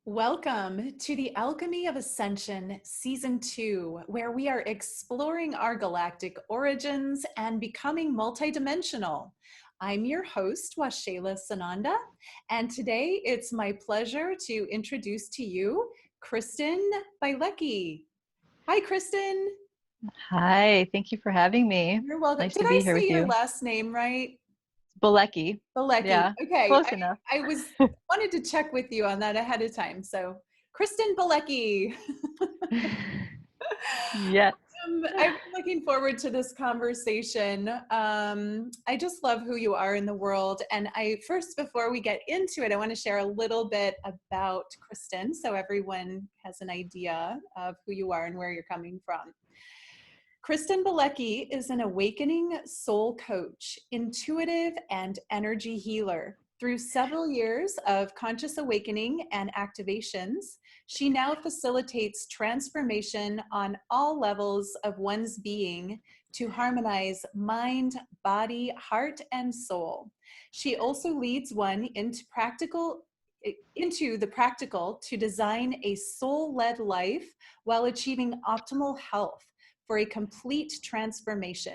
Welcome to the Alchemy of Ascension Season 2, where we are exploring our galactic origins and becoming multidimensional. I'm your host, Washela Sananda, and today it's my pleasure to introduce to you Kristen Bielecki. Hi, Kristen. Hi, thank you for having me. You're welcome. Nice Did to I be here say with your you. last name right? Bielecki. Bielecki. Yeah, Okay, close enough. I wanted to check with you on that ahead of time. So, Kristen Bielecki. Yes. I've been looking forward to this conversation. I just love who you are in the world. And before we get into it, I want to share a little bit about Kristen so everyone has an idea of who you are and where you're coming from. Kristen Bielecki is an awakening soul coach, intuitive, and energy healer. Through several years of conscious awakening and activations, she now facilitates transformation on all levels of one's being to harmonize mind, body, heart, and soul. She also leads one into the practical to design a soul-led life while achieving optimal health for a complete transformation.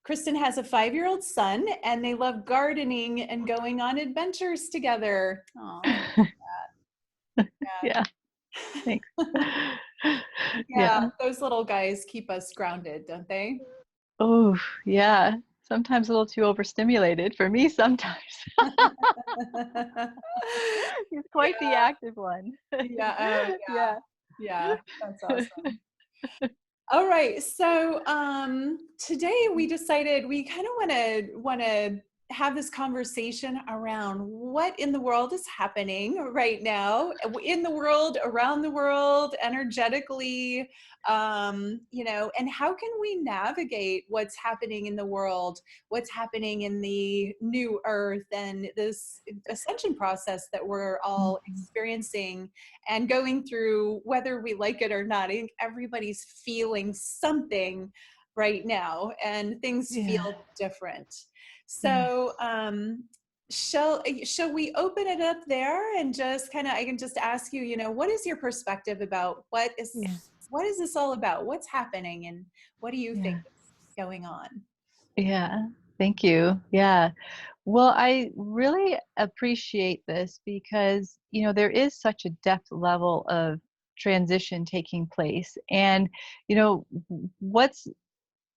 Kristen has a 5-year-old son, and they love gardening and going on adventures together. Oh, I love Yeah, thanks. that. Yeah, Yeah. those little guys keep us grounded, don't they? Oh, yeah. Sometimes a little too overstimulated for me sometimes. He's quite the Yeah, active one. yeah, oh yeah, Yeah. yeah, that's awesome. All right, so today we decided we kind of want to have this conversation around what in the world is happening right now in the world, around the world, energetically, and how can we navigate what's happening in the world, what's happening in the new earth, and this ascension process that we're all Mhm. experiencing and going through, whether we like it or not. I think everybody's feeling something right now, and things Yeah. feel different. Yes. So, shall we open it up there and just kind of, I can just ask you, what is your perspective about Yeah. what is this all about? What's happening, and what do you think Yeah. is going on? Yeah. Thank you. Yeah. Well, I really appreciate this because, there is such a depth level of transition taking place. And, what's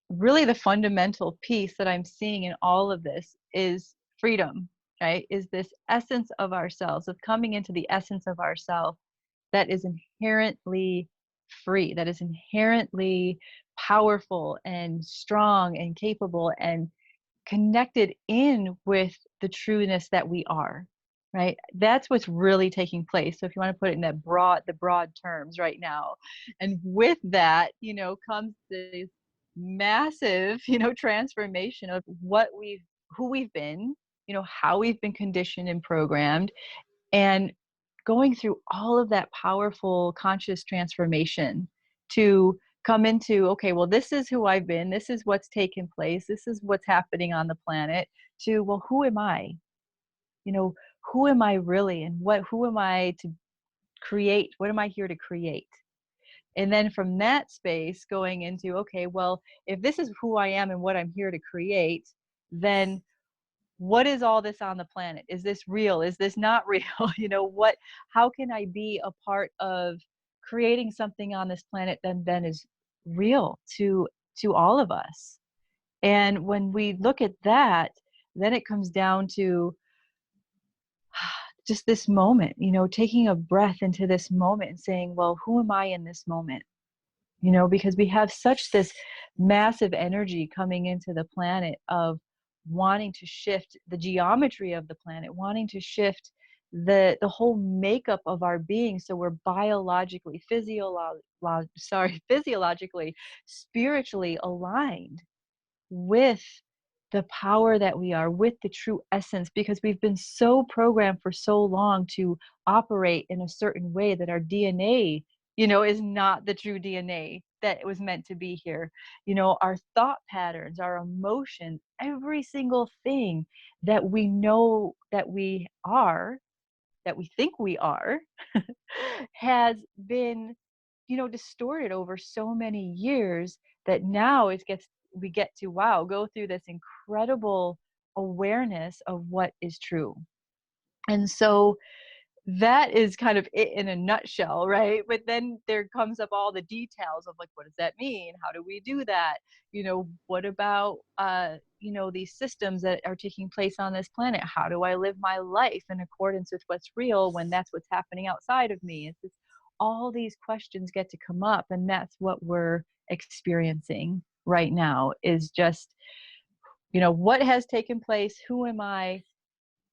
really the fundamental piece that I'm seeing in all of this is freedom, right? Is this essence of ourselves, of coming into the essence of ourself that is inherently free, that is inherently powerful and strong and capable and connected in with the trueness that we are, right? That's what's really taking place. So if you want to put it in the broad terms right now, and with that, comes this massive, transformation of who we've been, how we've been conditioned and programmed, and going through all of that powerful conscious transformation to come into, okay, well, this is who I've been, this is what's taken place, this is what's happening on the planet, to, well, who am I? You know, who am I really, and who am I to create? What am I here to create? And then from that space going into, okay, well, if this is who I am and what I'm here to create, then what is all this on the planet? Is this real? Is this not real? How can I be a part of creating something on this planet that then is real to all of us? And when we look at that, then it comes down to just this moment, taking a breath into this moment and saying, well, who am I in this moment? Because we have such this massive energy coming into the planet of wanting to shift the geometry of the planet, wanting to shift the whole makeup of our being, so we're biologically, physiologically, spiritually aligned with the power that we are, with the true essence, because we've been so programmed for so long to operate in a certain way that our DNA, is not the true DNA that it was meant to be here. Our thought patterns, our emotions, every single thing that we know that we are that we think we are has been, distorted over so many years that now we get to, wow, go through this incredible awareness of what is true. And so that is kind of it in a nutshell, right? But then there comes up all the details of like, what does that mean? How do we do that? What about, these systems that are taking place on this planet? How do I live my life in accordance with what's real when that's what's happening outside of me? All these questions get to come up, and that's what we're experiencing right now is just, what has taken place? Who am I?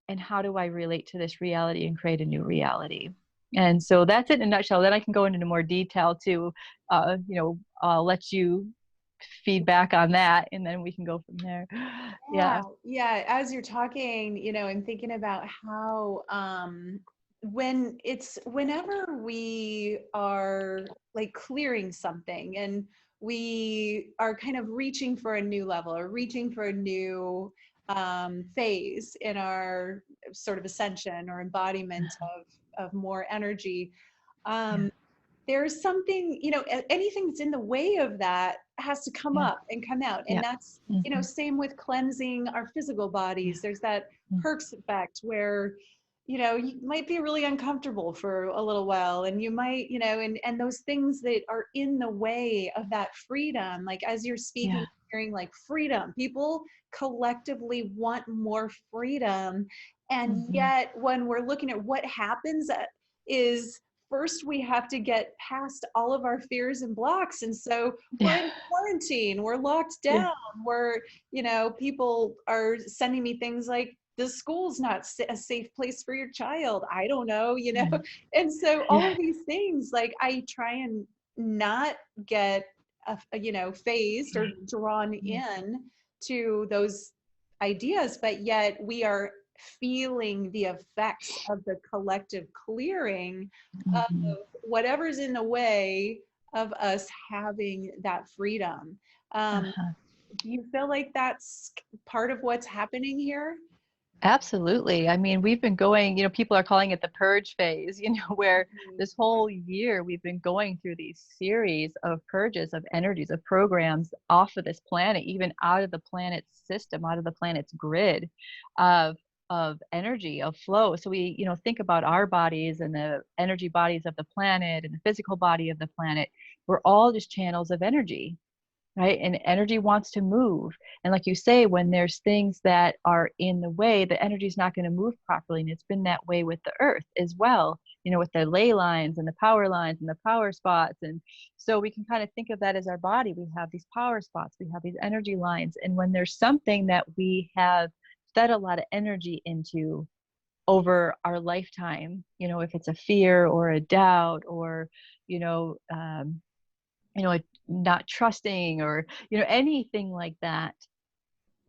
And how do I relate to this reality and create a new reality? And so that's it in a nutshell. Then I can go into more detail too. I'll let you feedback on that, and then we can go from there. Yeah, Yeah. yeah. As you're talking, I'm thinking about how whenever we are like clearing something and we are kind of reaching for a new level or reaching for a new phase in our sort of ascension or embodiment of more energy. Yeah. There's something, anything that's in the way of that has to come Yeah. up and come out. And Yeah. that's, Mm-hmm. same with cleansing our physical Yeah. bodies. There's that Herx effect where, you might be really uncomfortable for a little while, and you might, and those things that are in the way of that freedom, like as you're speaking, Yeah. hearing like freedom, people collectively want more freedom. And Mm-hmm. yet when we're looking at what happens is first we have to get past all of our fears and blocks. And so we're Yeah. in quarantine, we're locked Yeah. down, people are sending me things like, the school's not a safe place for your child. I don't know, Right. And so all Yeah. of these things, like I try and not get, phased or drawn Yeah. in to those ideas, but yet we are feeling the effects of the collective clearing of Mm-hmm. whatever's in the way of us having that freedom. Um, Uh-huh. do you feel like that's part of what's happening here? Absolutely. I mean, we've been going, people are calling it the purge phase, where Mhm. this whole year we've been going through these series of purges of energies, of programs off of this planet, even out of the planet's system, out of the planet's grid of energy, of flow. So we, think about our bodies and the energy bodies of the planet and the physical body of the planet. We're all just channels of energy, right? And energy wants to move. And like you say, when there's things that are in the way, the energy is not going to move properly. And it's been that way with the earth as well, with the ley lines and the power lines and the power spots. And so we can kind of think of that as our body. We have these power spots, we have these energy lines. And when there's something that we have fed a lot of energy into over our lifetime, if it's a fear or a doubt or, you know, um, not trusting or, anything like that.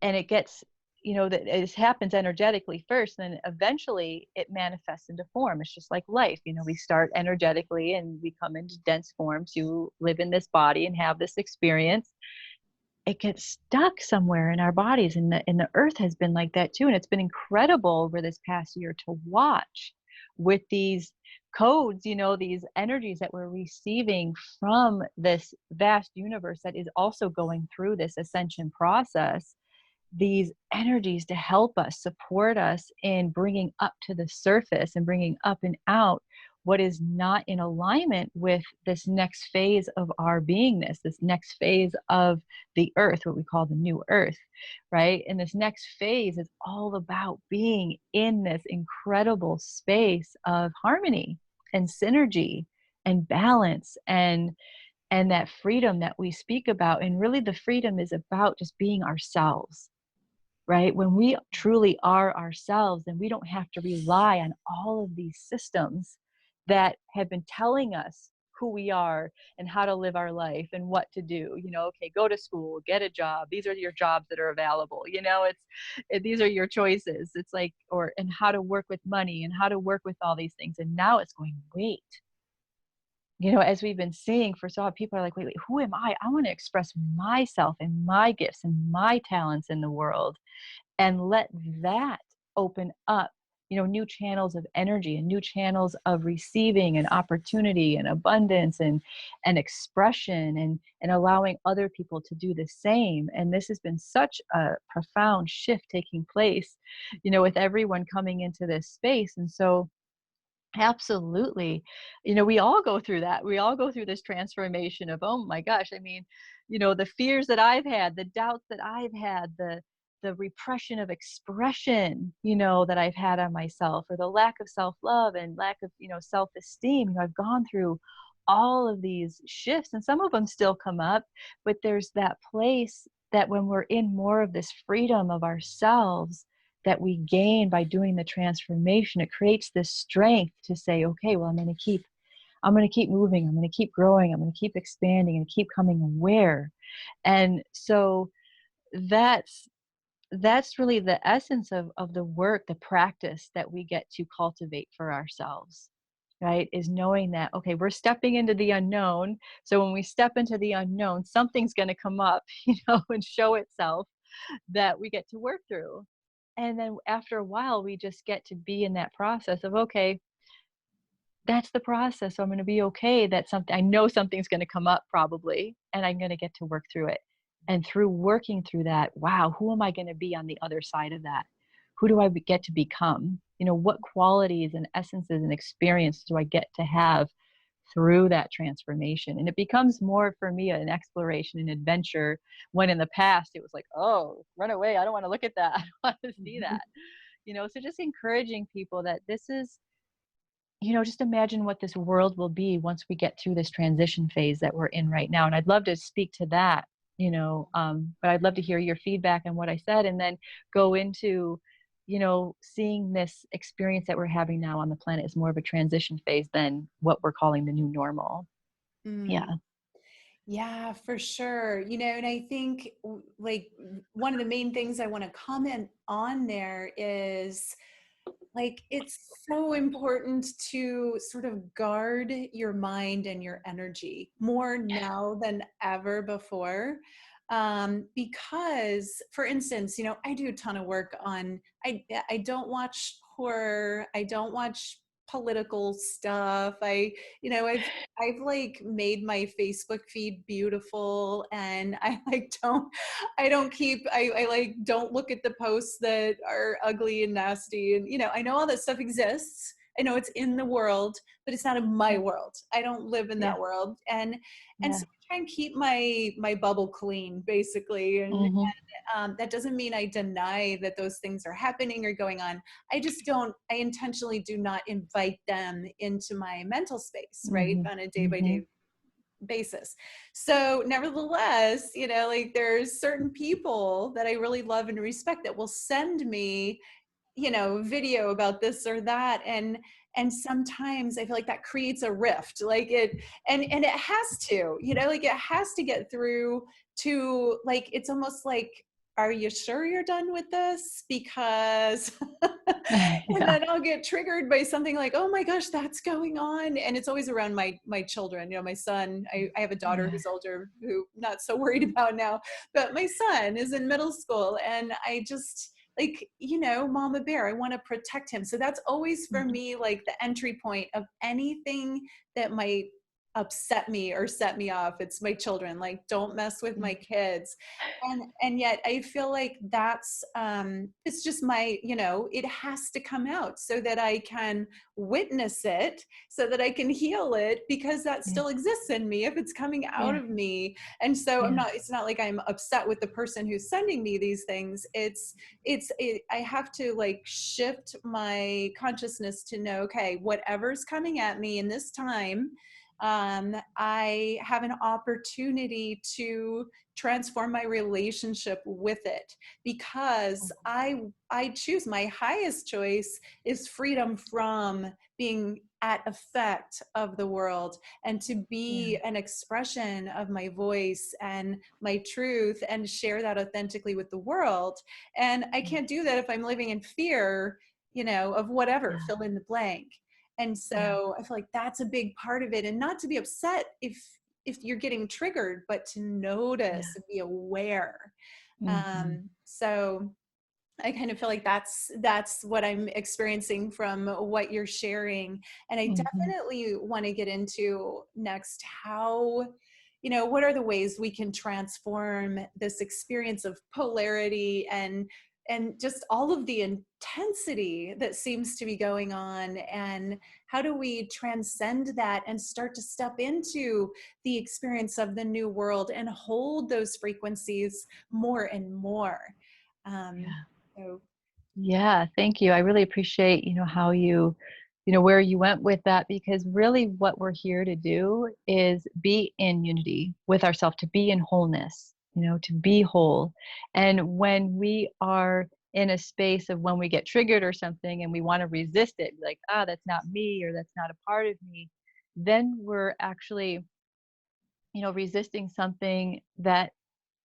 And it gets, that it happens energetically first, then eventually it manifests into form. It's just like life. We start energetically and we come into dense form to live in this body and have this experience. It gets stuck somewhere in our bodies, and the earth has been like that too. And it's been incredible over this past year to watch with these codes, these energies that we're receiving from this vast universe that is also going through this ascension process, these energies to help us, support us in bringing up to the surface and bringing up and out what is not in alignment with this next phase of our beingness, this next phase of the earth, what we call the new earth, right? And this next phase is all about being in this incredible space of harmony and synergy and balance and that freedom that we speak about. And really the freedom is about just being ourselves, right? When we truly are ourselves, then we don't have to rely on all of these systems that have been telling us who we are and how to live our life and what to do. Okay, go to school, get a job. These are your jobs that are available. These are your choices. It's like, and how to work with money and how to work with all these things. And now it's going, wait, as we've been seeing for so long, people are like, wait, who am I? I want to express myself and my gifts and my talents in the world and let that open up new channels of energy and new channels of receiving and opportunity and abundance and expression, and allowing other people to do the same. And this has been such a profound shift taking place, with everyone coming into this space. And so absolutely. We all go through that. We all go through this transformation of, oh my gosh, I mean, the fears that I've had, the doubts that I've had, the repression of expression, that I've had on myself, or the lack of self-love and lack of, self-esteem. I've gone through all of these shifts, and some of them still come up, but there's that place that when we're in more of this freedom of ourselves that we gain by doing the transformation, it creates this strength to say, okay, well, I'm going to keep moving. I'm going to keep growing. I'm going to keep expanding and keep coming aware. And so that's really the essence of the work, the practice that we get to cultivate for ourselves, right? Is knowing that, okay, we're stepping into the unknown. So when we step into the unknown, something's going to come up, and show itself that we get to work through. And then after a while, we just get to be in that process of, okay, that's the process. So I'm going to be okay that I know something's going to come up probably, and I'm going to get to work through it. And through working through that, wow, who am I going to be on the other side of that? Who do I get to become? What qualities and essences and experience do I get to have through that transformation? And it becomes more for me an exploration and adventure, when in the past it was like, oh, run away, I don't want to look at that. I don't want to see that. So just encouraging people that this is, just imagine what this world will be once we get through this transition phase that we're in right now. And I'd love to speak to that, but I'd love to hear your feedback on what I said, and then go into, seeing this experience that we're having now on the planet is more of a transition phase than what we're calling the new normal. Yeah. Mm. Yeah, for sure. And I think like one of the main things I want to comment on there is, like, it's so important to sort of guard your mind and your energy more now than ever before. Because, for instance, I do a ton of work on, I don't watch horror, I don't watch political stuff. I've like made my Facebook feed beautiful, and I don't keep, I like don't look at the posts that are ugly and nasty. And, I know all that stuff exists. I know it's in the world, but it's not in my Yeah. world. I don't live in Yeah. that world. And Yeah. so I try and keep my bubble clean, basically. And Hmm. that doesn't mean I deny that those things are happening or going on. I intentionally do not invite them into my mental space, right? Hmm. On a day by Hmm. day basis. So nevertheless, like there's certain people that I really love and respect that will send me, video about this or that. And sometimes I feel like that creates a rift, like and it has to, like it has to get through to, like, it's almost like, are you sure you're done with this? Because and Yeah. then I'll get triggered by something like, oh my gosh, that's going on. And it's always around my children, my son. I have a daughter Yeah. who's older, who not so worried about now, but my son is in middle school, and I just, like, mama bear, I want to protect him. So that's always for Mhm. me, like, the entry point of anything that might upset me or set me off. It's my children. Like, don't mess with my kids. And yet I feel like that's it's just my, it has to come out so that I can witness it, so that I can heal it, because that Yeah. still exists in me if it's coming out Yeah. of me. And so Yeah. it's not like I'm upset with the person who's sending me these things. I have to, like, shift my consciousness to know, okay, whatever's coming at me in this time, I have an opportunity to transform my relationship with it, because I choose, my highest choice is freedom from being at effect of the world, and to Yeah. be an expression of my voice and my truth, and share that authentically with the world. And I Yeah. can't do that if I'm living in fear, of whatever, Yeah. fill in the blank. And Yeah. so I feel like that's a big part of it, and not to be upset if you're getting triggered, but to Yeah. notice and be aware. Mhm. So I kind of feel like that's what I'm experiencing from what you're sharing. And I Mhm. definitely want to get into next how, what are the ways we can transform this experience of polarity and just all of the intensity that seems to be going on, and how do we transcend that and start to step into the experience of the new world and hold those frequencies more and more. um, Yeah. so Yeah, thank you. I really appreciate, how where you went with that, because really what we're here to do is be in unity with ourselves, to be in wholeness, to be whole. And when we are in a space of when we get triggered or something and we want to resist it, like, that's not me, or that's not a part of me, then we're actually, resisting something that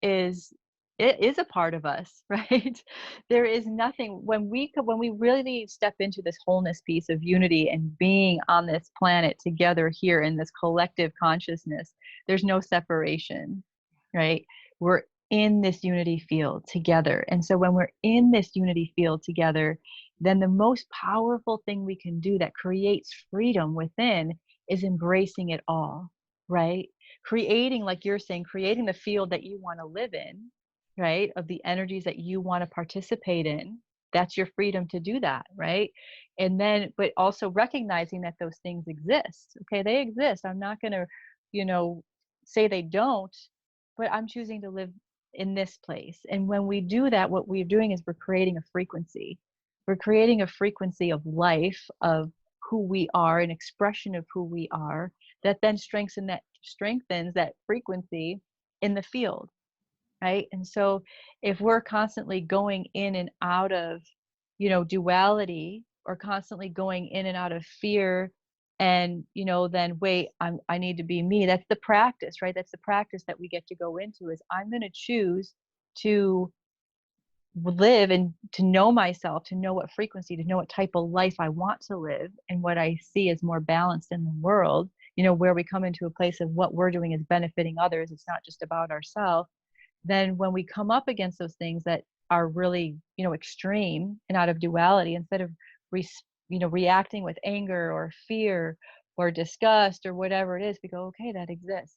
is it is a part of us, right? There is nothing when we really step into this wholeness piece of unity and being on this planet together here in this collective consciousness, there's no separation, right? We're in this unity field together. And so when we're in this unity field together, then the most powerful thing we can do that creates freedom within is embracing it all, right? Creating, like you're saying, creating the field that you want to live in, right? Of the energies that you want to participate in. That's your freedom to do that, right? And then, but also recognizing that those things exist. Okay, they exist. I'm not going to, you know, say they don't, but I'm choosing to live in this place. And when we do that, what we're doing is we're creating a frequency. We're creating a frequency of life, of who we are, an expression of who we are, that then strengthens that frequency in the field, right? And so if we're constantly going in and out of, duality, or constantly going in and out of fear, and then wait, I need to be me, that's the practice, right? That's the practice that we get to go into, is I'm going to choose to live and to know myself, to know what frequency, to know what type of life I want to live, and what I see as more balanced in the world, where we come into a place of what we're doing is benefiting others. It's not just about ourselves. Then when we come up against those things that are really, extreme and out of duality, instead of reacting with anger or fear or disgust or whatever it is, we go, okay, that exists.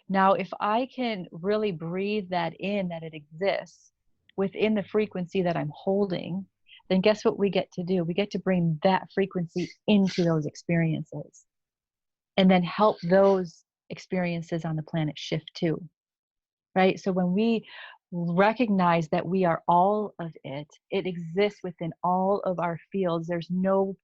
Now, if I can really breathe that in, that it exists within the frequency that I'm holding, then guess what we get to do? We get to bring that frequency into those experiences and then help those experiences on the planet shift too, right? So when we recognize that we are all of it, it exists within all of our fields. There's no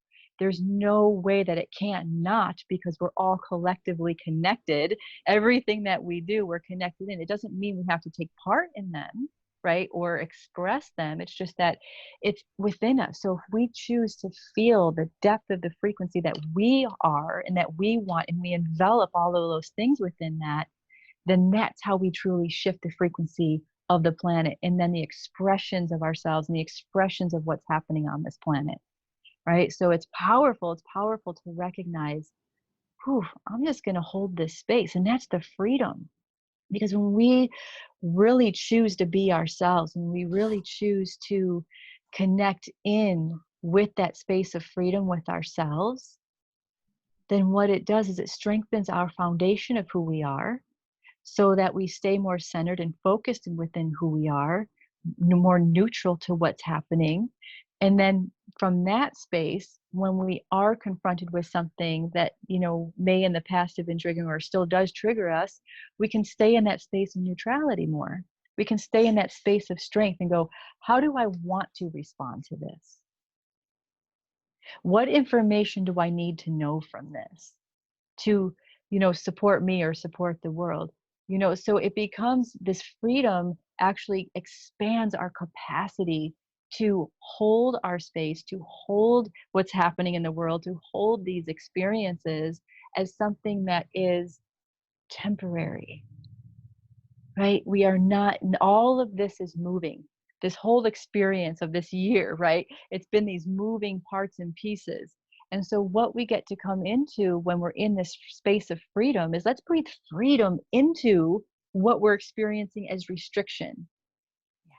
way that it can't not, because we're all collectively connected. Everything that we do, we're connected in. It doesn't mean we have to take part in them, right? Or express them. It's just that it's within us. So if we choose to feel the depth of the frequency that we are and that we want, and we envelop all of those things within that, then that's how we truly shift the frequency of the planet, and then the expressions of ourselves and the expressions of what's happening on this planet, right? So it's powerful. It's powerful to recognize, whew, I'm just going to hold this space. And that's the freedom. Because when we really choose to be ourselves, and we really choose to connect in with that space of freedom with ourselves, then what it does is it strengthens our foundation of who we are, so that we stay more centered and focused within who we are, more neutral to what's happening. And then from that space, when we are confronted with something that, may in the past have been triggering or still does trigger us, we can stay in that space of neutrality more. We can stay in that space of strength and go, how do I want to respond to this? What information do I need to know from this to, support me or support the world? So it becomes, this freedom actually expands our capacity to hold our space, to hold what's happening in the world, to hold these experiences as something that is temporary, right? We are not, all of this is moving. This whole experience of this year, right? It's been these moving parts and pieces. And so, what we get to come into when we're in this space of freedom is, let's breathe freedom into what we're experiencing as restriction.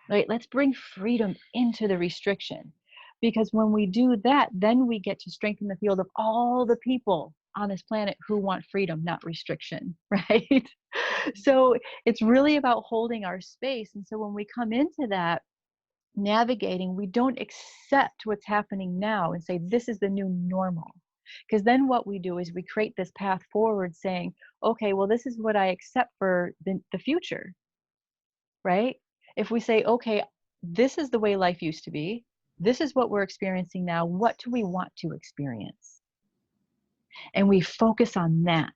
right? Let's bring freedom into the restriction. Because when we do that, then we get to strengthen the field of all the people on this planet who want freedom, not restriction, right? So it's really about holding our space. And so when we come into that, navigating, we don't accept what's happening now and say, this is the new normal. Because then what we do is we create this path forward saying, okay, well, this is what I accept for the future, right? If we say, okay, this is the way life used to be, this is what we're experiencing now, what do we want to experience? And we focus on that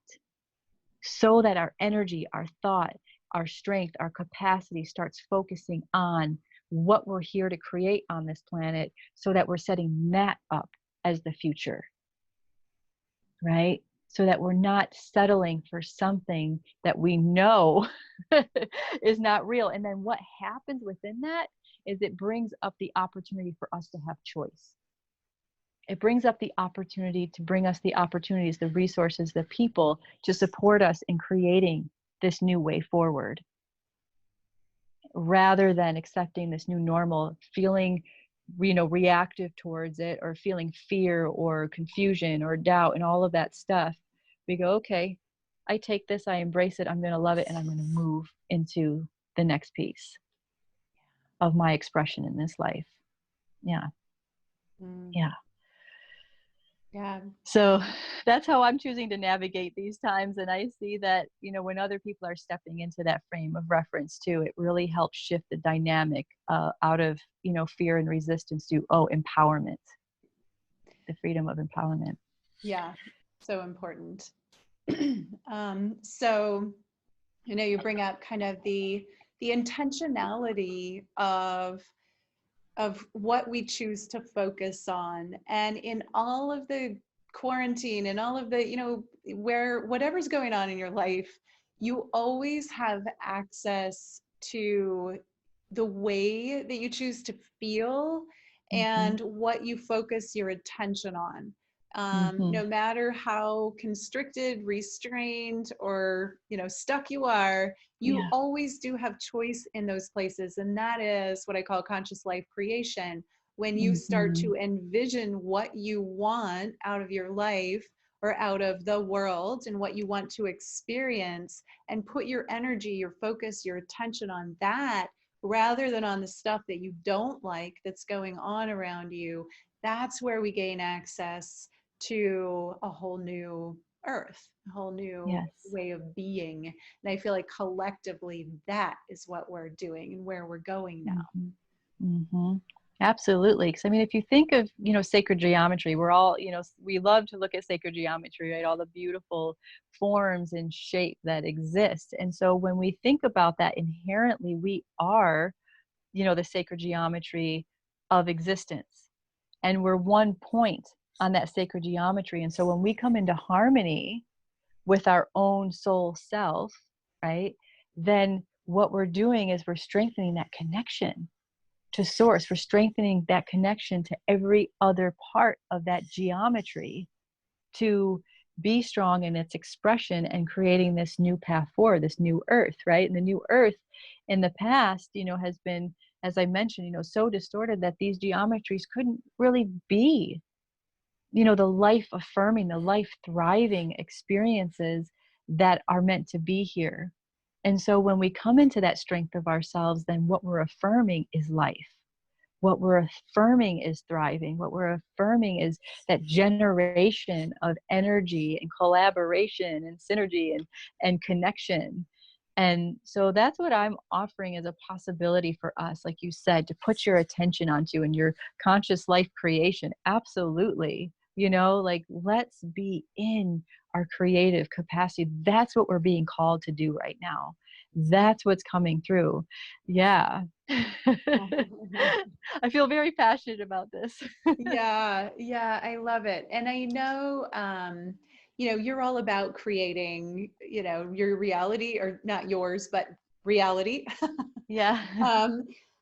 so that our energy, our thought, our strength, our capacity starts focusing on what we're here to create on this planet, so that we're setting that up as the future, right? So that we're not settling for something that we know is not real. And then what happens within that is it brings up the opportunity for us to have choice. It brings up the opportunity to bring us the opportunities, the resources, the people to support us in creating this new way forward, rather than accepting this new normal, feeling, reactive towards it, or feeling fear or confusion or doubt and all of that stuff. We go, okay, I take this, I embrace it, I'm going to love it, and I'm going to move into the next piece of my expression in this life. Yeah. Yeah. Yeah. So that's how I'm choosing to navigate these times. And I see that, when other people are stepping into that frame of reference too, it really helps shift the dynamic out of, fear and resistance to, empowerment, the freedom of empowerment. Yeah. So important. So, you bring up kind of the intentionality of what we choose to focus on. And in all of the quarantine and all of the, where whatever's going on in your life, you always have access to the way that you choose to feel and what you focus your attention on. No matter how constricted, restrained, or stuck you are, you always do have choice in those places. And that is what I call conscious life creation. When you start to envision what you want out of your life or out of the world and what you want to experience, and put your energy, your focus, your attention on that rather than on the stuff that you don't like that's going on around you, that's where we gain access to a whole new earth, a whole new way of being. And I feel like collectively that is what we're doing and where we're going now. Absolutely. Because if you think of, sacred geometry, we're all, we love to look at sacred geometry, right? All the beautiful forms and shape that exist. And so when we think about that, inherently, we are, the sacred geometry of existence. And we're one point on that sacred geometry. And so when we come into harmony with our own soul self, right, then what we're doing is we're strengthening that connection to source. We're strengthening that connection to every other part of that geometry to be strong in its expression and creating this new path forward, this new earth, right? And the new earth in the past, has been, as I mentioned, so distorted that these geometries couldn't really be, the life affirming, the life thriving experiences that are meant to be here. And so when we come into that strength of ourselves, then what we're affirming is life. What we're affirming is thriving. What we're affirming is that generation of energy and collaboration and synergy and connection. And so that's what I'm offering as a possibility for us, like you said, to put your attention onto in your conscious life creation. Absolutely. Let's be in our creative capacity. That's what we're being called to do right now. That's what's coming through. Yeah. I feel very passionate about this. Yeah, I love it. And I know, you're all about creating, your reality, or not yours, but reality. Yeah.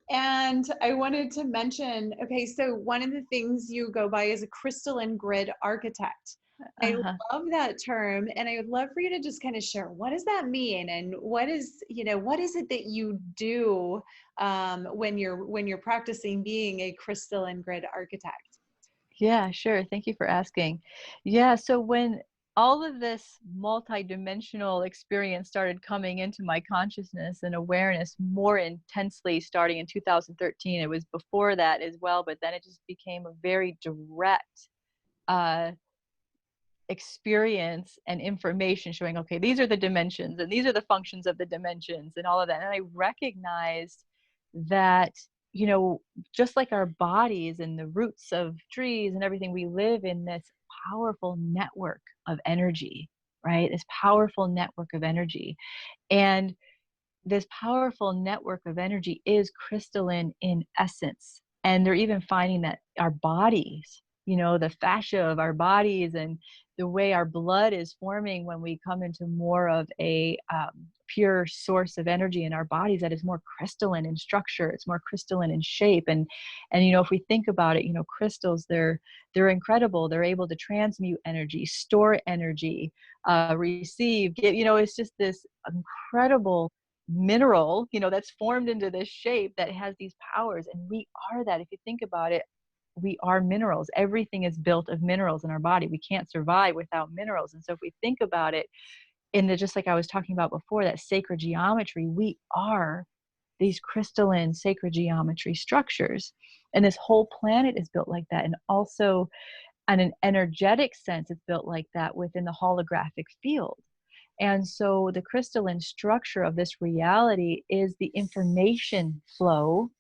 And I wanted to mention, okay, so one of the things you go by is a crystalline grid architect. I Uh-huh. love that term. And I would love for you to just kind of share, what does that mean? And what is, what is it that you do when you're practicing being a crystalline grid architect? Yeah, sure. Thank you for asking. Yeah, so when all of this multidimensional experience started coming into my consciousness and awareness more intensely starting in 2013, it was before that as well, but then it just became a very direct uh, experience and information showing, okay, these are the dimensions and these are the functions of the dimensions and all of that. And I recognized that, just like our bodies and the roots of trees and everything, we live in this powerful network of energy, right? This powerful network of energy. And this powerful network of energy is crystalline in essence. And they're even finding that our bodies, the fascia of our bodies and the way our blood is forming when we come into more of a pure source of energy in our bodies that is more crystalline in structure, it's more crystalline in shape. And if we think about it, crystals, they're incredible. They're able to transmute energy, store energy, receive, give, it's just this incredible mineral, that's formed into this shape that has these powers. And we are that. If you think about it, we are minerals. Everything is built of minerals in our body. We can't survive without minerals. And so if we think about it in the, just like I was talking about before, that sacred geometry, we are these crystalline sacred geometry structures. And this whole planet is built like that. And also on an energetic sense, it's built like that within the holographic field. And so the crystalline structure of this reality is the information flow.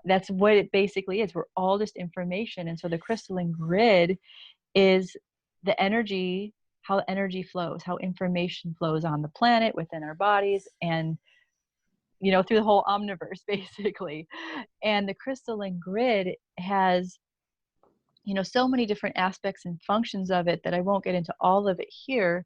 That's what it basically is. We're all just information. And so the crystalline grid is the energy, how energy flows, how information flows on the planet, within our bodies, and, through the whole omniverse, basically. And the crystalline grid has, so many different aspects and functions of it that I won't get into all of it here.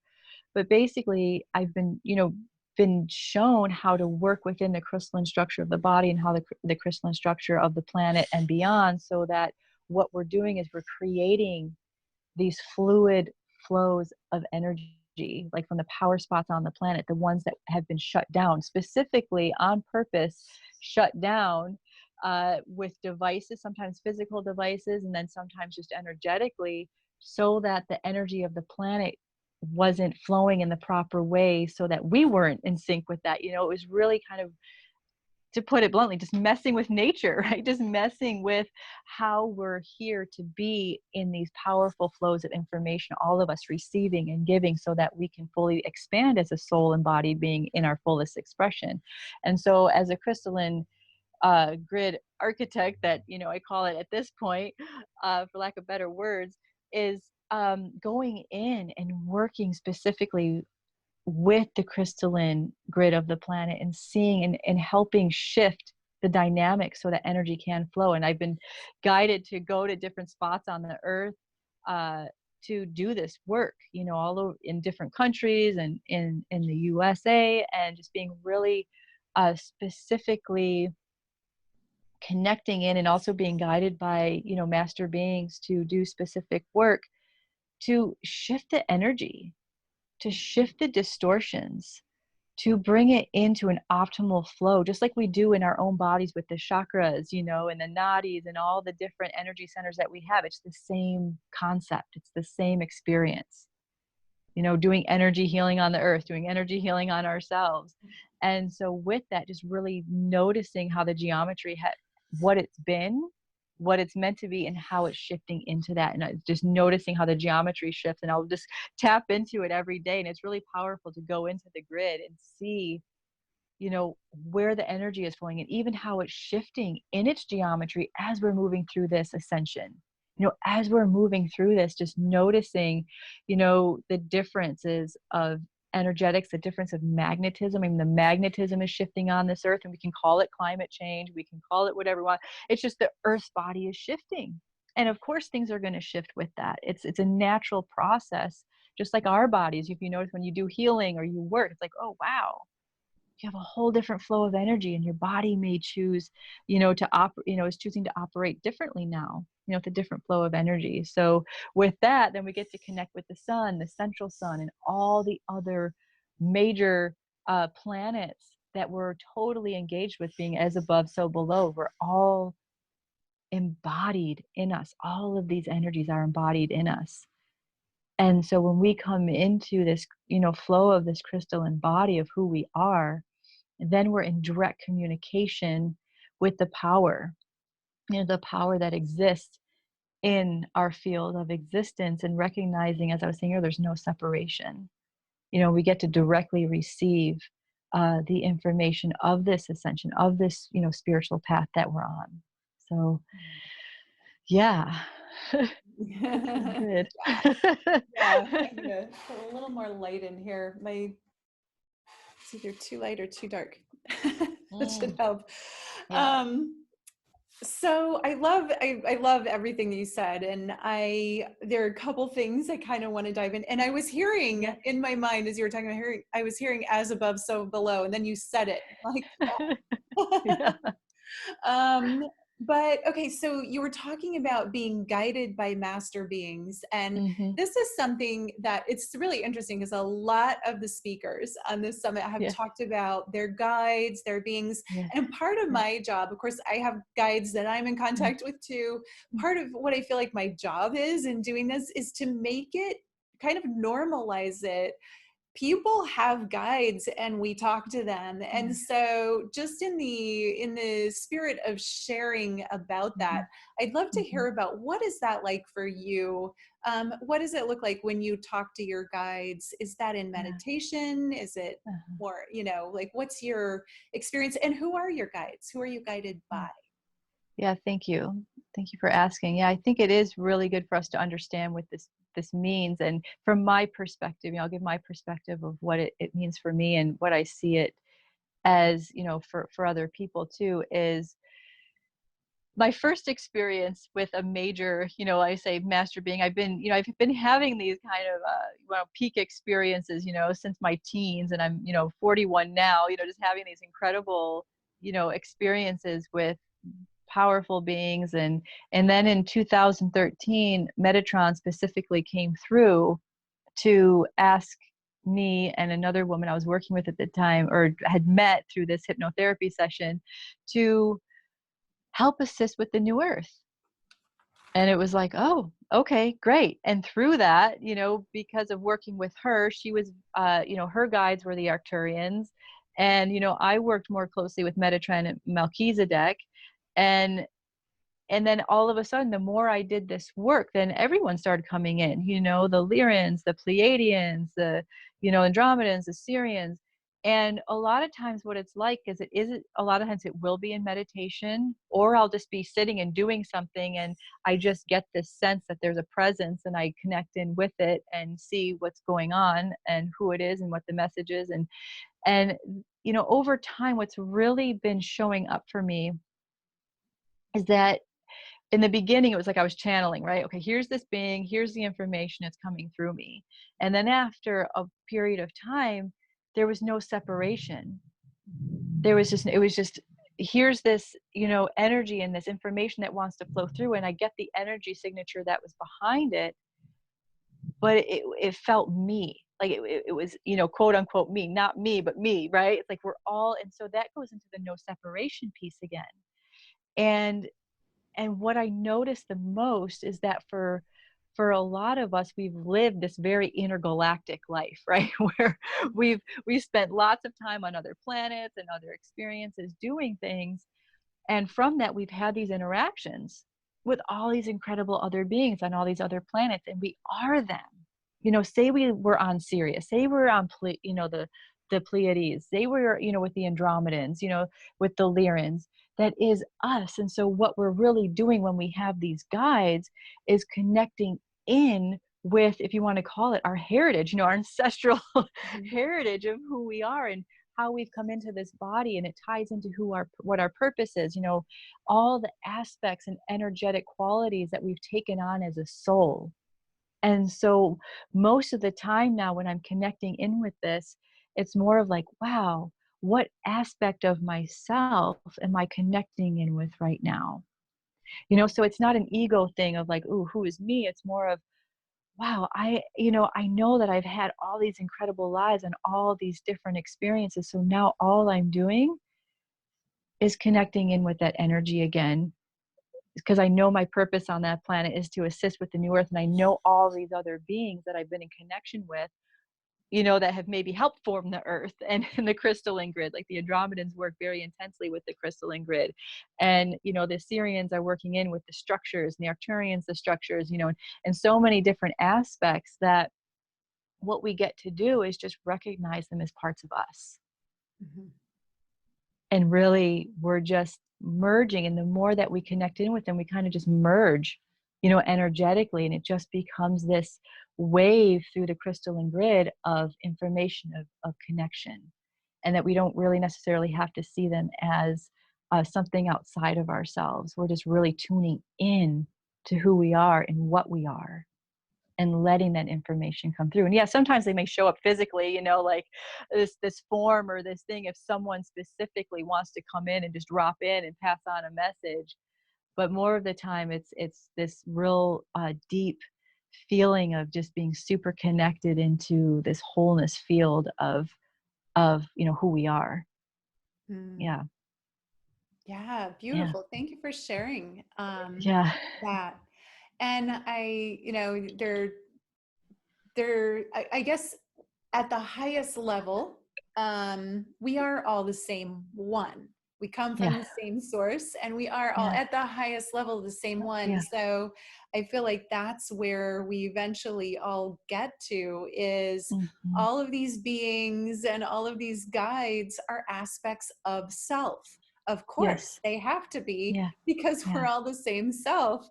But basically, I've been shown how to work within the crystalline structure of the body and how the crystalline structure of the planet and beyond, so that what we're doing is we're creating these fluid flows of energy, like from the power spots on the planet, the ones that have been shut down, specifically on purpose, shut down with devices, sometimes physical devices, and then sometimes just energetically, so that the energy of the planet wasn't flowing in the proper way, so that we weren't in sync with that. It was really kind of, to put it bluntly, just messing with nature, right? Just messing with how we're here to be in these powerful flows of information, all of us receiving and giving, so that we can fully expand as a soul and body being in our fullest expression. And so as a crystalline grid architect, that I call it at this point, for lack of better words, is going in and working specifically with the crystalline grid of the planet and seeing and helping shift the dynamic so that energy can flow. And I've been guided to go to different spots on the earth to do this work, all over in different countries and in the USA, and just being really specifically connecting in, and also being guided by master beings to do specific work to shift the energy, to shift the distortions, to bring it into an optimal flow, just like we do in our own bodies with the chakras, and the nadis and all the different energy centers that we have. It's the same concept. It's the same experience, doing energy healing on the earth, doing energy healing on ourselves. And so with that, just really noticing how the geometry what it's been, what it's meant to be, and how it's shifting into that. And just noticing how the geometry shifts, and I'll just tap into it every day. And it's really powerful to go into the grid and see, where the energy is flowing, and even how it's shifting in its geometry as we're moving through this ascension. As we're moving through this, just noticing, the differences of energetics, the difference of magnetism. I mean, the magnetism is shifting on this earth, and we can call it climate change, we can call it whatever we want. It's just the earth's body is shifting. And of course, things are going to shift with that. It's a natural process, just like our bodies. If you notice, when you do healing or you work, it's like, oh, wow, you have a whole different flow of energy, and your body may choose, is choosing to operate differently now, with a different flow of energy. So with that, then we get to connect with the sun, the central sun, and all the other major planets that we're totally engaged with, being as above, so below. We're all embodied in us. All of these energies are embodied in us. And so when we come into this, flow of this crystalline body of who we are, then we're in direct communication with the power, the power that exists in our field of existence, and recognizing, as I was saying earlier, there's no separation. We get to directly receive the information of this ascension, of this, spiritual path that we're on. So, yeah. That's really good. Yeah, I'm gonna put a little more light in here. It's either too light or too dark. That should help. Yeah. So I love everything that you said, and there are a couple things I kind of want to dive in. And I was hearing in my mind as you were talking about I was hearing as above, so below, and then you said it like that. Yeah. But okay, so you were talking about being guided by master beings, and Mm-hmm. this is something that it's really interesting because a lot of the speakers on this summit have Yeah. talked about their guides, their beings, Yeah. and part of Yeah. my job, of course, I have guides that I'm in contact with too. Part of what I feel like my job is in doing this is to make it kind of normalize it. People have guides and we talk to them, and so just in the spirit of sharing about that, I'd love to hear about what is that like for you. What does it look like when you talk to your guides? Is that in meditation? Is it more, like what's your experience, and who are your guides? Who are you guided by? Yeah, thank you. Thank you for asking. Yeah, I think it is really good for us to understand what this means. And from my perspective, I'll give my perspective of what it means for me and what I see it as, for other people too, is my first experience with a major, I say master being. I've been having these kind of peak experiences, since my teens, and I'm, 41 now, just having these incredible, experiences with powerful beings. And then in 2013, Metatron specifically came through to ask me and another woman I was working with at the time, or had met through this hypnotherapy session, to help assist with the new earth. And it was like, oh, okay, great. And through that, because of working with her, she was, her guides were the Arcturians. And, I worked more closely with Metatron and Melchizedek. And then all of a sudden, the more I did this work, then everyone started coming in, the Lyrans, the Pleiadians, the, Andromedans, the Syrians. And a lot of times what it's like is a lot of times it will be in meditation, or I'll just be sitting and doing something, and I just get this sense that there's a presence, and I connect in with it and see what's going on and who it is and what the message is. And over time, what's really been showing up for me is that in the beginning, it was like I was channeling, right? Okay, here's this being, here's the information, it's coming through me. And then after a period of time, there was no separation. It was just, here's this, energy and this information that wants to flow through. And I get the energy signature that was behind it, but it felt me. Like it was, quote unquote me, not me, but me, right? It's like we're all, and so that goes into the no separation piece again. And what I noticed the most is that for a lot of us, we've lived this very intergalactic life, right? Where we've spent lots of time on other planets and other experiences doing things. And from that, we've had these interactions with all these incredible other beings on all these other planets, and we are them. Say we were on Sirius, say we're on, the Pleiades, they were, with the Andromedans, with the Lyrans. That is us. And so what we're really doing when we have these guides is connecting in with, if you want to call it, our heritage, our ancestral heritage of who we are and how we've come into this body. And it ties into what our purpose is, all the aspects and energetic qualities that we've taken on as a soul. And so most of the time now when I'm connecting in with this, it's more of like, wow, what aspect of myself am I connecting in with right now? So it's not an ego thing of like, "Ooh, who is me?" It's more of, wow, I know that I've had all these incredible lives and all these different experiences. So now all I'm doing is connecting in with that energy again, because I know my purpose on that planet is to assist with the new earth. And I know all these other beings that I've been in connection with, that have maybe helped form the earth and the crystalline grid. Like the Andromedans work very intensely with the crystalline grid. And, the Syrians are working in with the structures, and the Arcturians, the structures, and so many different aspects that what we get to do is just recognize them as parts of us. Mhm. And really, we're just merging. And the more that we connect in with them, we kind of just merge, energetically. And it just becomes this wave through the crystalline grid of information, of connection. And that we don't really necessarily have to see them as something outside of ourselves. We're just really tuning in to who we are and what we are, and letting that information come through. And yeah, sometimes they may show up physically, like this form or this thing, if someone specifically wants to come in and just drop in and pass on a message. But more of the time, it's this real deep feeling of just being super connected into this wholeness field of who we are. Mm. Yeah. Yeah, Yeah. beautiful. Thank you for sharing Yeah. that. And I guess at the highest level, we are all the same one. We come from Yeah. the same source, and we are all Yeah. at the highest level the same one. Yeah. So I feel like that's where we eventually all get to, is Hmm. all of these beings and all of these guides are aspects of self. Of course, Yes. they have to be, Yeah. because we're Yeah. all the same self.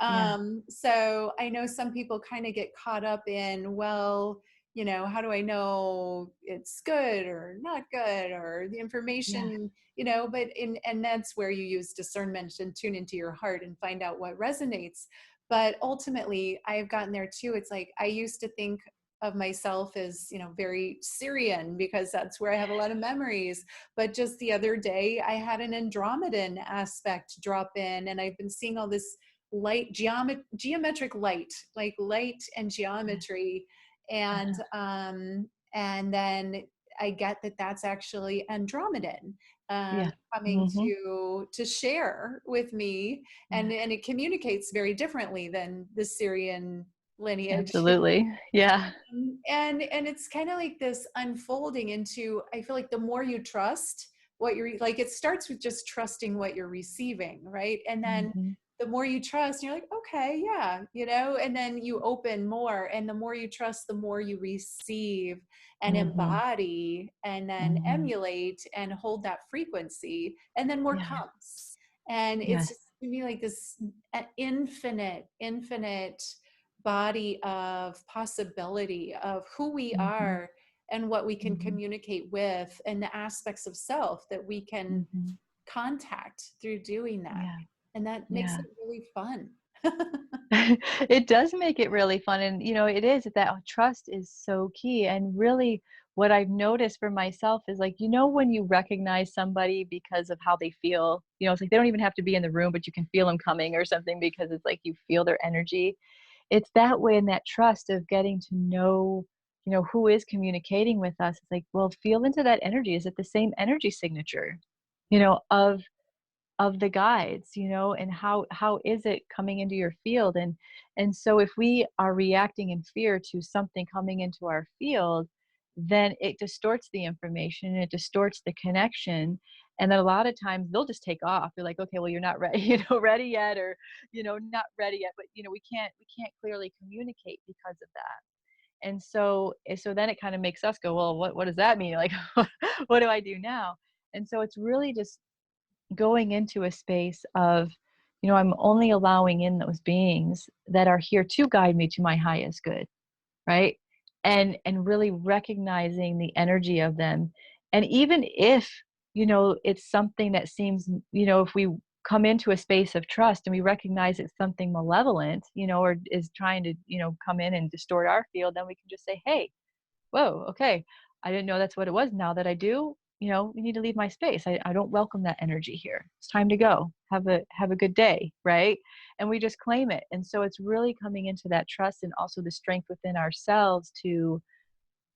Yeah. So I know some people kind of get caught up in, well, how do I know it's good or not good, or the Yeah. information, and that's where you use discernment and tune into your heart and find out what resonates. But ultimately, I've gotten there too. It's like, I used to think of myself as, very Syrian, because that's where I have a lot of memories. But just the other day, I had an Andromedan aspect drop in, and I've been seeing all this light, geometric light, like light and Yeah. geometry. and Uh-huh. um and then I get that that's actually Andromedan, Yeah. coming Hmm. to share with me. Yeah. And it communicates very differently than the Syrian lineage. Absolutely. Yeah. And it's kind of like this unfolding into, I feel like the more you trust what you're, like, it starts with just trusting what you're receiving, right? And then Mhm. the more you trust, you're like, okay, yeah, and then you open more, and the more you trust, the more you receive and Mhm. embody, and then Mhm. emulate and hold that frequency, and then more Yeah. comes. And it's Yes. just to me like this infinite body of possibility of who we Mhm. are, and what we can Mhm. communicate with, and the aspects of self that we can Mhm. contact through doing that. Yeah. And that makes Yeah. it really fun. It does make it really fun, and, it is that trust is so key. And really what I've noticed for myself is, like, when you recognize somebody because of how they feel, it's like they don't even have to be in the room, but you can feel them coming or something, because it's like you feel their energy. It's that way, in that trust of getting to know, who is communicating with us. It's like, well, feel into that energy. Is it the same energy signature, of the guides, and how is it coming into your field? And so if we are reacting in fear to something coming into our field, then it distorts the information, it distorts the connection. And then a lot of times they'll just take off. They're like, okay, well, you're not ready, ready yet, or, not ready yet. But, we can't clearly communicate because of that. And so then it kind of makes us go, well, what does that mean? Like, what do I do now? And so it's really just going into a space of, I'm only allowing in those beings that are here to guide me to my highest good, right? And really recognizing the energy of them. And even if, it's something that seems, if we come into a space of trust and we recognize it's something malevolent, or is trying to, come in and distort our field, then we can just say, hey, whoa, okay, I didn't know that's what it was. Now that I do, you need to leave my space. I don't welcome that energy here. It's time to go. Have a good day, right? And we just claim it. And so it's really coming into that trust and also the strength within ourselves to,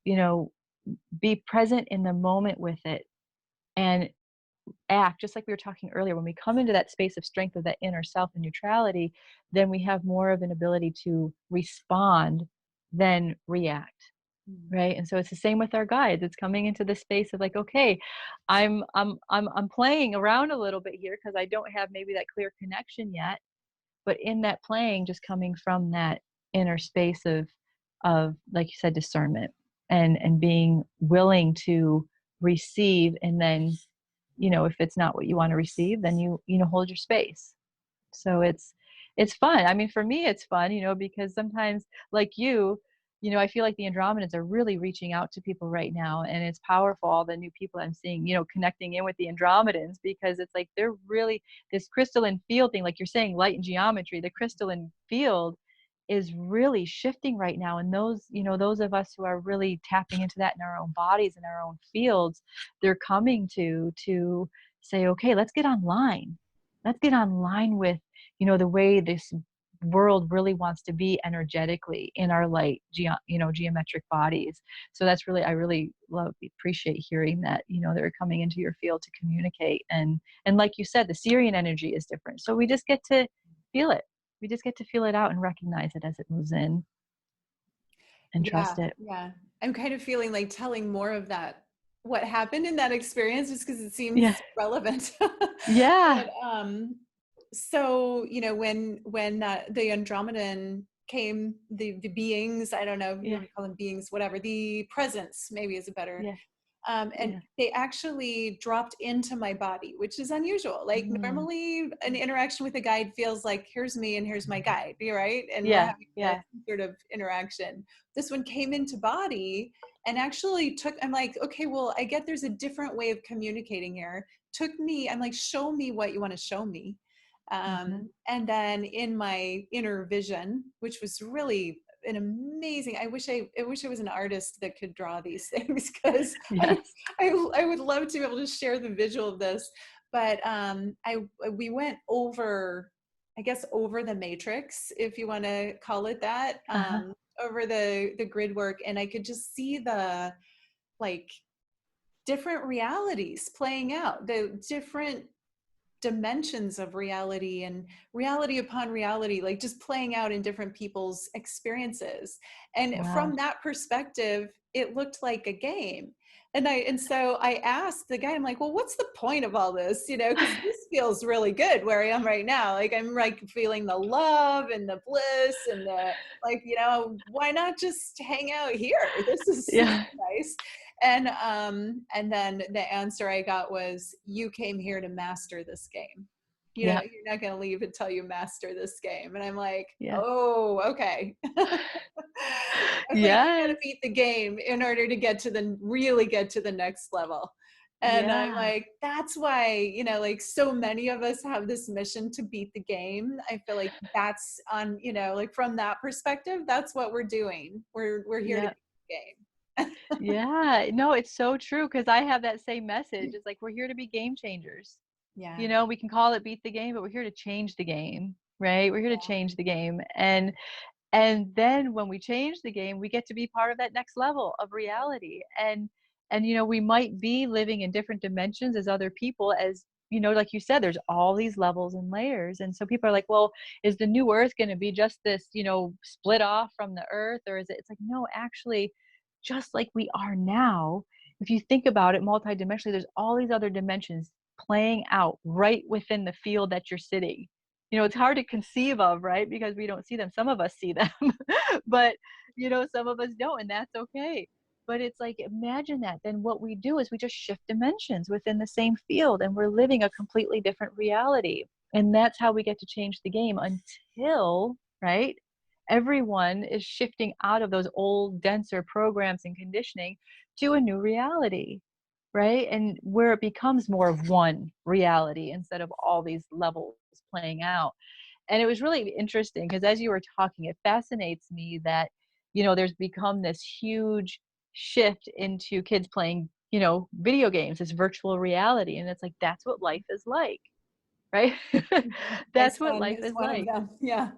you know, be present in the moment with it and act just like we were talking earlier. When we come into that space of strength of that inner self and neutrality, then we have more of an ability to respond than react. Mm. Right. And so it's the same with our guides. It's coming into the space of like, okay, I'm playing around a little bit here because I don't have maybe that clear connection yet. But in that playing, just coming from that inner space of like you said, discernment and being willing to receive. And then, if it's not what you want to receive, then hold your space. So it's fun. I mean, for me, it's fun, because sometimes like I feel like the Andromedans are really reaching out to people right now. And it's powerful, all the new people I'm seeing, connecting in with the Andromedans, because it's like they're really this crystalline field thing, like you're saying, light and geometry, the crystalline field is really shifting right now. And those of us who are really tapping into that in our own bodies and our own fields, they're coming to say, okay, let's get online. Let's get online with the way this world really wants to be energetically in our light geometric bodies. So that's really, I really appreciate hearing that they're coming into your field to communicate. And like you said, the Syrian energy is different, so we just get to feel it. We just get to feel it out and recognize it as it moves in and Yeah, trust it. yeah. I'm kind of feeling like telling more of that, what happened in that experience, just because it Yeah. seems relevant. Yeah. But so when the Andromedan came, the beings, I don't know if you Yeah. want to call them beings, whatever, the presence maybe is a better, Yeah. and Yeah. they actually dropped into my body, which is unusual. Like Mm. normally an interaction with a guide feels like, here's me and here's my guide, right? And we're Yeah. having this Yeah. sort of interaction. This one came into body and actually I'm like, okay, well, I get there's a different way of communicating here. Took me, I'm like, show me what you want to show me. Mm-hmm. And then in my inner vision, which was really an amazing, I wish I was an artist that could draw these things, because Yes. I would love to be able to share the visual of this. But we went over, I guess, over the matrix, if you want to call it that, Uh-huh. over the grid work, and I could just see the, like, different realities playing out, the different dimensions of reality and reality upon reality, like just playing out in different people's experiences. And Wow. from that perspective, it looked like a game. And so I asked the guy, I'm like, well, what's the point of all this? Because this feels really good where I am right now. Like I'm like feeling the love and the bliss and the, like, why not just hang out here? This is Yeah. nice. And then the answer I got was, you came here to master this game. Yeah. You're not going to leave until you master this game. And I'm like, Yeah. oh, okay. I was like, you got to Yes. beat the game in order to really get to the next level. And I'm Yeah. like, that's why, like so many of us have this mission to beat the game. I feel like that's on, like from that perspective, that's what we're doing. We're here to Yeah. beat the game. Yeah. No, it's so true, because I have that same message. It's like we're here to be game changers. Yeah. We can call it beat the game, but we're here to change the game, right? We're here to change the game. And then when we change the game, we get to be part of that next level of reality. And we might be living in different dimensions as other people, as like you said, there's all these levels and layers. And so people are like, well, is the new earth going to be just this, split off from the earth? Or is it, it's like, no, actually, just like we are now, if you think about it multidimensionally, there's all these other dimensions playing out right within the field that you're sitting. It's hard to conceive of, right? Because we don't see them. Some of us see them, but some of us don't, and that's okay. But it's like, imagine that. Then what we do is we just shift dimensions within the same field, and we're living a completely different reality. And that's how we get to change the game until, right? Everyone is shifting out of those old, denser programs and conditioning to a new reality, right? And where it becomes more of one reality instead of all these levels playing out. And it was really interesting because as you were talking, it fascinates me that, there's become this huge shift into kids playing video games, this virtual reality. And it's like, that's what life is like, right? My That's what son life is is one of like. them. Yeah.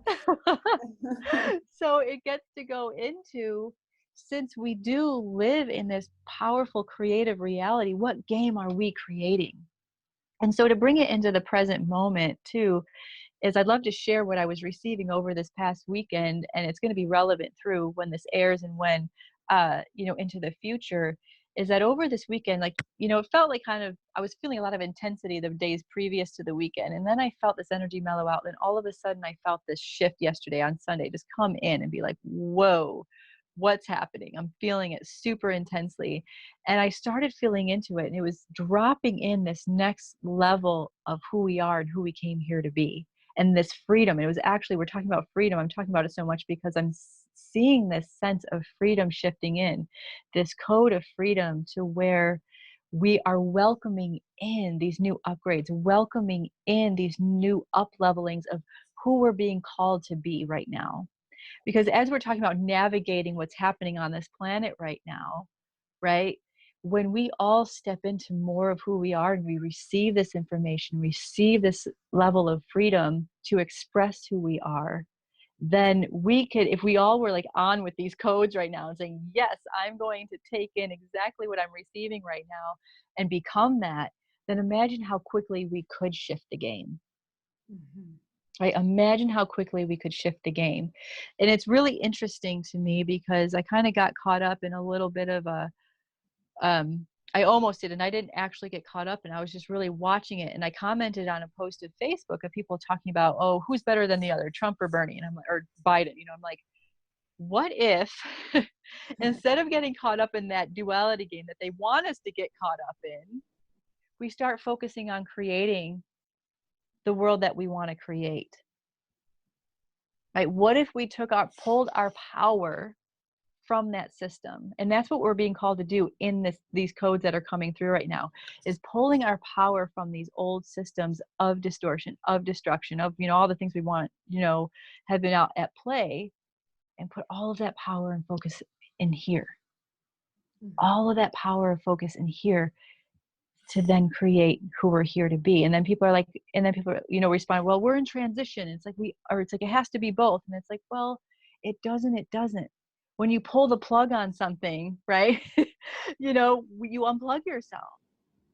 So it gets to go into, since we do live in this powerful creative reality, what game are we creating? And so to bring it into the present moment too, is I'd love to share what I was receiving over this past weekend, and it's going to be relevant through when this airs and when, into the future. Is that over this weekend, like, it felt like kind of, I was feeling a lot of intensity the days previous to the weekend. And then I felt this energy mellow out. And all of a sudden I felt this shift yesterday on Sunday, just come in and be like, whoa, what's happening? I'm feeling it super intensely. And I started feeling into it, and it was dropping in this next level of who we are and who we came here to be, and this freedom. And it was actually, we're talking about freedom. I'm talking about it so much because I'm seeing this sense of freedom shifting in, this code of freedom, to where we are welcoming in these new upgrades, welcoming in these new up levelings of who we're being called to be right now. Because as we're talking about navigating what's happening on this planet right now, right? When we all step into more of who we are and we receive this information, receive this level of freedom to express who we are, then we could, if we all were like on with these codes right now and saying, yes, I'm going to take in exactly what I'm receiving right now and become that, then imagine how quickly we could shift the game. Mhm. Right? Imagine how quickly we could shift the game. And it's really interesting to me because I kind of got caught up in a little bit of a, I almost did, and I didn't actually get caught up, and I was just really watching it. And I commented on a post of Facebook of people talking about, oh, who's better than the other, Trump or Bernie? And I'm like, or Biden, I'm like, what if instead of getting caught up in that duality game that they want us to get caught up in, we start focusing on creating the world that we want to create? Right? What if we pulled our power from that system? And that's what we're being called to do in these codes that are coming through right now, is pulling our power from these old systems of distortion, of destruction, of all the things we want, have been out at play, and put all of that power and focus in here. All of that power and focus in here to then create who we're here to be. And then people are like, respond, well, we're in transition. It's like it's like, it has to be both. And it's like, well, it doesn't. When you pull the plug on something, right? You unplug yourself.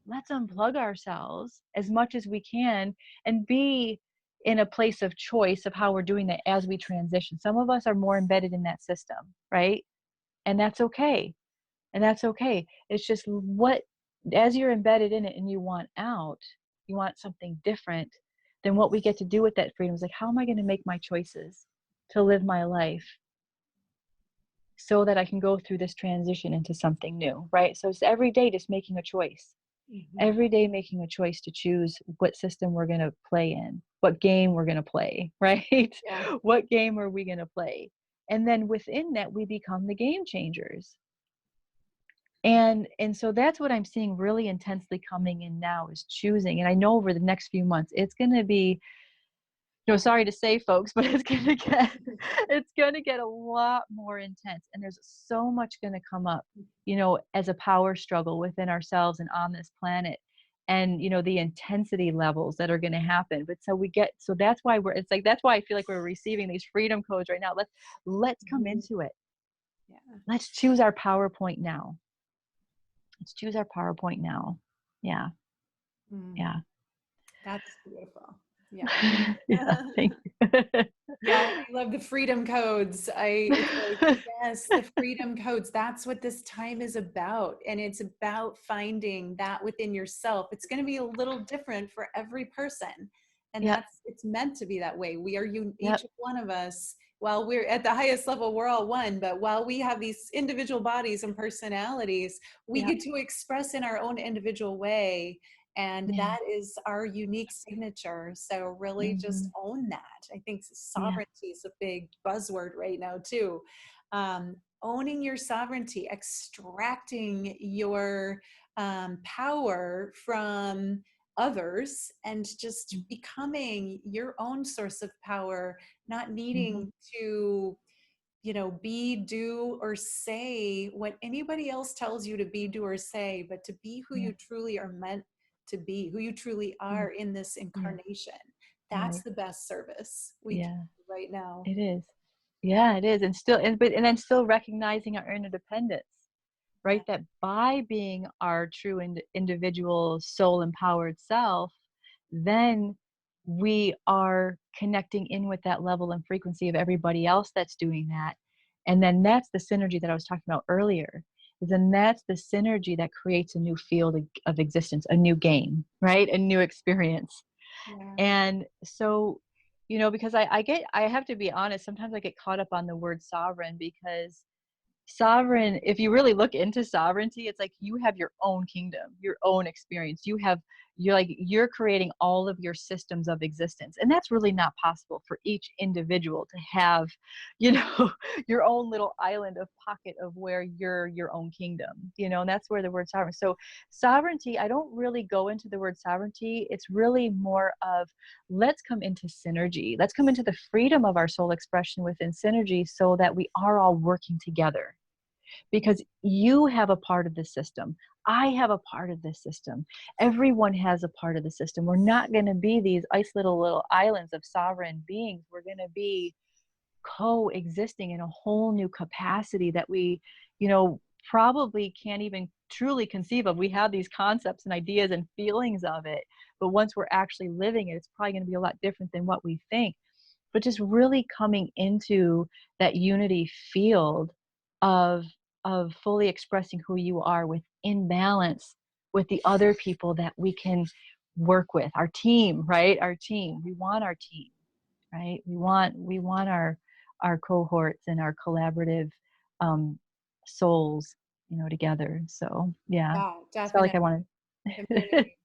Let's unplug ourselves as much as we can and be in a place of choice of how we're doing that as we transition. Some of us are more embedded in that system, right? And that's okay. And that's okay. It's just as you're embedded in it and you want out, you want something different, then what we get to do with that freedom is like, how am I going to make my choices to live my life so that I can go through this transition into something new, right? So it's every day just making a choice. Every day making a choice to choose what system we're going to play in, what game we're going to play, right? Yeah. What game are we going to play? And then within that, we become the game changers. And so that's what I'm seeing really intensely coming in now, is choosing. And I know over the next few months, it's going to be, sorry to say, folks, but it's going to get a lot more intense. And there's so much going to come up, as a power struggle within ourselves and on this planet. And, the intensity levels that are going to happen. But so that's why that's why I feel like we're receiving these freedom codes right now. Let's come into it. Yeah. Let's choose our PowerPoint now. Let's choose our PowerPoint now. Yeah. Yeah. That's beautiful. Yeah. Yeah. Thank you. Yeah, I love the freedom codes. It's like, yes, the freedom codes. That's what this time is about. And it's about finding that within yourself. It's going to be a little different for every person. And Yep. it's meant to be that way. We are Yep. each one of us, while we're at the highest level, we're all one. But while we have these individual bodies and personalities, we Yep. get to express in our own individual way. And Yeah. that is our unique signature. So really just Mm-hmm. own that. I think Yeah. sovereignty is a big buzzword right now too. Owning your sovereignty, extracting your power from others, and just becoming your own source of power, not Mm-hmm. needing to be, do, or say what anybody else tells you to be, do, or say, but to be who Yeah. you truly are meant to be, who you truly Yeah. are in this Yeah. incarnation. That's Right. the best service we can Yeah. do right now. It is. Yeah, it is. And still, and then still recognizing our interdependence, Yeah. right? That by being our true individual soul empowered self, then we are connecting in with that level and frequency of everybody else that's doing that. And then that's the synergy that I was talking about earlier. Is then that's the synergy that creates a new field of existence, a new game, right? A new experience. Yeah. And so, because I have to be honest, sometimes I get caught up on the word sovereign, because sovereign, if you really look into sovereignty, it's like you have your own kingdom, your own experience. You're creating all of your systems of existence. And that's really not possible for each individual to have, your own little island of pocket of where you're your own kingdom, and that's where the word sovereign. So sovereignty, I don't really go into the word sovereignty. It's really more of, let's come into synergy. Let's come into the freedom of our soul expression within synergy, so that we are all working together, because you have a part of the system. I have a part of this system. Everyone has a part of the system. We're not going to be these isolated little islands of sovereign beings. We're going to be coexisting in a whole new capacity that we, probably can't even truly conceive of. We have these concepts and ideas and feelings of it, but once we're actually living it, it's probably going to be a lot different than what we think. But just really coming into that unity field of fully expressing who you are within balance with the other people that we can work with, our team, right? Our team. We want our team, right? We want our cohorts and our collaborative souls, together. So yeah, Yeah, it's felt like I definitely. wanted. Community.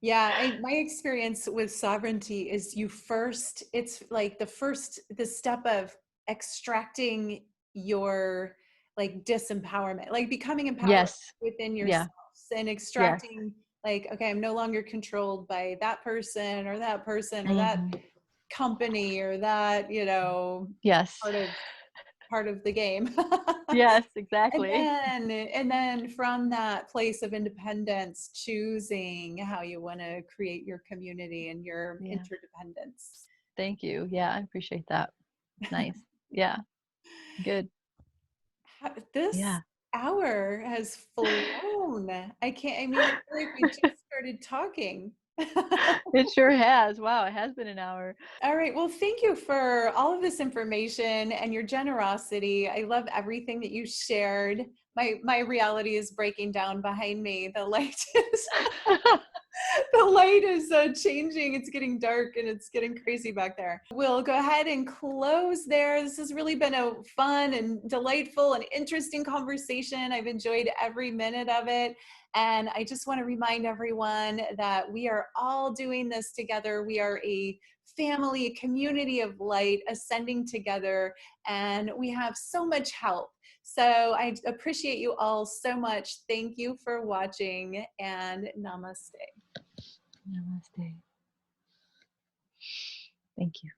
Yeah, my experience with sovereignty is it's like the step of extracting your like disempowerment, like becoming empowered Yes. within Yeah. yourself and Yes. extracting like, okay, I'm no longer controlled by that person or that person or that Hmm. company or that, Yes. part of part of the game. Yes, And exactly. then from that place of independence, choosing how you want to create your community and your Yeah. interdependence. Thank you. Yeah, I appreciate that. Nice. Yeah. Good. This Yeah. hour has flown. I mean, I feel like we just started talking. It sure has. Wow, it has been an hour. All right. Well, thank you for all of this information and your generosity. I love everything that you shared. My reality is breaking down behind me. The light is the light is changing. It's getting dark and it's getting crazy back there. We'll go ahead and close there. This has really been a fun and delightful and interesting conversation. I've enjoyed every minute of it. And I just want to remind everyone that we are all doing this together. We are a family, a community of light ascending together, and we have so much help. So I appreciate you all so much. Thank you for watching, and namaste. Namaste. Thank you.